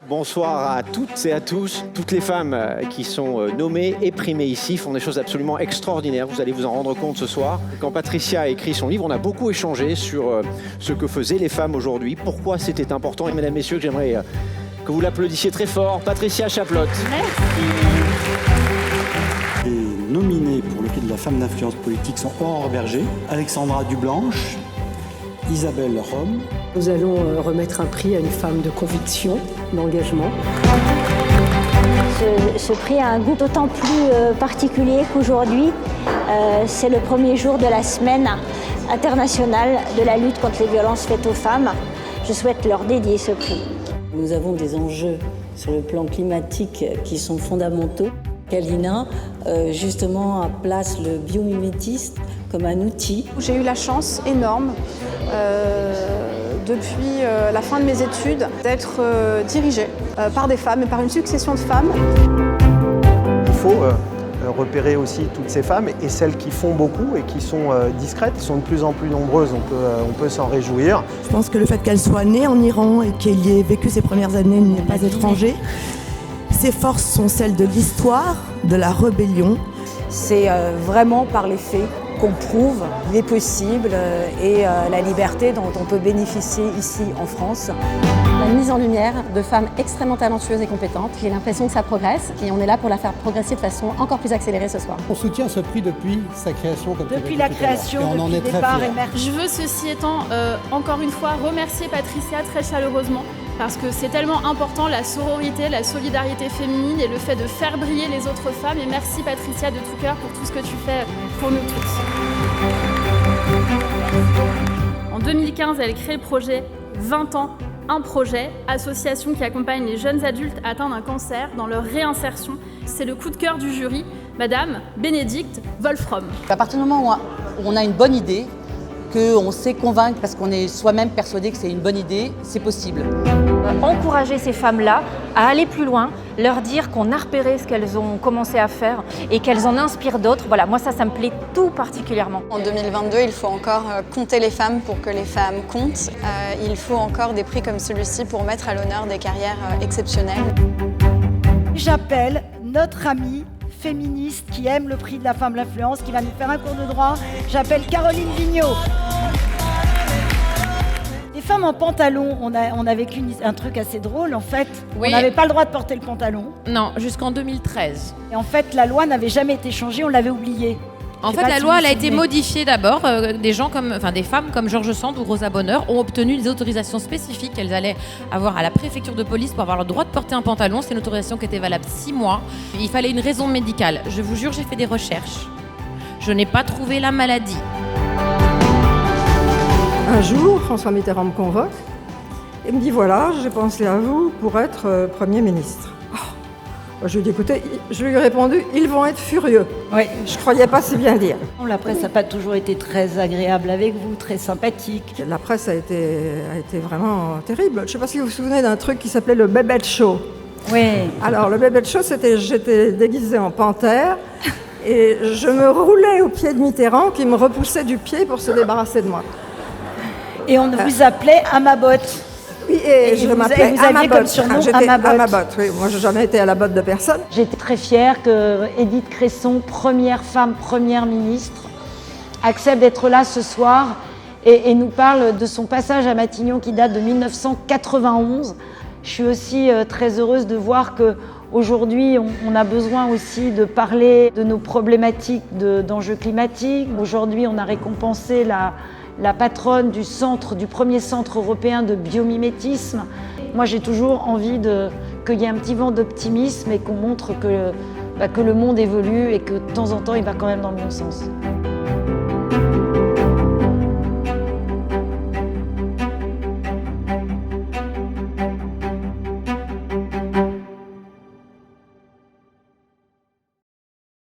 Bonsoir à toutes et à tous. Toutes les femmes qui sont nommées et primées ici font des choses absolument extraordinaires. Vous allez vous en rendre compte ce soir. Quand Patricia a écrit son livre, on a beaucoup échangé sur ce que faisaient les femmes aujourd'hui, pourquoi c'était important. Et mesdames, messieurs, j'aimerais que vous l'applaudissiez très fort. Patricia Chaplotte. Les nominés pour le prix de la femme d'influence politique sont Aurore Berger, Alexandra Dublanche, Isabelle Rome. Nous allons remettre un prix à une femme de conviction, d'engagement. Ce prix a un goût d'autant plus particulier qu'aujourd'hui, c'est le premier jour de la semaine internationale de la lutte contre les violences faites aux femmes. Je souhaite leur dédier ce prix. Nous avons des enjeux sur le plan climatique qui sont fondamentaux. Kalina, justement, place le biomimétisme comme un outil. J'ai eu la chance énorme, depuis la fin de mes études, d'être dirigée par des femmes et par une succession de femmes. Il faut repérer aussi toutes ces femmes et celles qui font beaucoup et qui sont discrètes, qui sont de plus en plus nombreuses, on peut s'en réjouir. Je pense que le fait qu'elle soit née en Iran et qu'elle y ait vécu ses premières années n'est pas étranger. Ses forces sont celles de l'histoire, de la rébellion. C'est vraiment par les faits qu'on prouve les possibles et la liberté dont on peut bénéficier ici en France. La mise en lumière de femmes extrêmement talentueuses et compétentes. J'ai l'impression que ça progresse et on est là pour la faire progresser de façon encore plus accélérée ce soir. On soutient ce prix depuis sa création. Depuis la création, depuis le départ. Je veux, ceci étant, encore une fois, remercier Patricia très chaleureusement parce que c'est tellement important, la sororité, la solidarité féminine et le fait de faire briller les autres femmes. Et merci Patricia de tout cœur pour tout ce que tu fais pour nous toutes. En 2015, elle crée le projet 20 ans, un projet, association qui accompagne les jeunes adultes atteints d'un cancer dans leur réinsertion. C'est le coup de cœur du jury, Madame Bénédicte Wolfrom. À partir du moment où on a une bonne idée, qu'on sait convaincre parce qu'on est soi-même persuadé que c'est une bonne idée, c'est possible. Encourager ces femmes-là à aller plus loin, leur dire qu'on a repéré ce qu'elles ont commencé à faire et qu'elles en inspirent d'autres. Voilà, moi ça me plaît tout particulièrement. En 2022, il faut encore compter les femmes pour que les femmes comptent. Il faut encore des prix comme celui-ci pour mettre à l'honneur des carrières exceptionnelles. J'appelle notre amie féministe qui aime le prix de la femme d'influence, qui va nous faire un cours de droit. J'appelle Caroline Vigneault. Les femmes en pantalon, on a vécu un truc assez drôle en fait. Oui. On n'avait pas le droit de porter le pantalon. Non, jusqu'en 2013. Et en fait, la loi n'avait jamais été changée, on l'avait oubliée. En fait, la loi elle a été modifiée d'abord. Des femmes comme Georges Sand ou Rosa Bonheur ont obtenu des autorisations spécifiques qu'elles allaient avoir à la préfecture de police pour avoir le droit de porter un pantalon. C'est une autorisation qui était valable 6 mois. Il fallait une raison médicale. Je vous jure, j'ai fait des recherches. Je n'ai pas trouvé la maladie. Un jour, François Mitterrand me convoque et me dit voilà, j'ai pensé à vous pour être Premier ministre. Je lui ai dit, écoutez, je lui ai répondu, ils vont être furieux. Oui. Je ne croyais pas si bien dire. La presse n'a pas toujours été très agréable avec vous, très sympathique. La presse a été vraiment terrible. Je ne sais pas si vous vous souvenez d'un truc qui s'appelait le Bébête Show. Oui. Alors, le Bébête Show, j'étais déguisée en panthère et je me roulais au pied de Mitterrand qui me repoussait du pied pour se débarrasser de moi. Et on vous appelait Amabotte. Oui, et je m'appelais Amabotte. Comme surnom Amabotte. Oui, moi, je n'ai jamais été à la botte de personne. J'étais très fière que Édith Cresson, première femme première ministre, accepte d'être là ce soir et nous parle de son passage à Matignon qui date de 1991. Je suis aussi très heureuse de voir qu'aujourd'hui, on a besoin aussi de parler de nos problématiques d'enjeux climatiques. Aujourd'hui, on a récompensé la patronne du premier centre européen de biomimétisme. Moi, j'ai toujours envie qu'il y ait un petit vent d'optimisme et qu'on montre que le monde évolue et que de temps en temps, il va quand même dans le bon sens.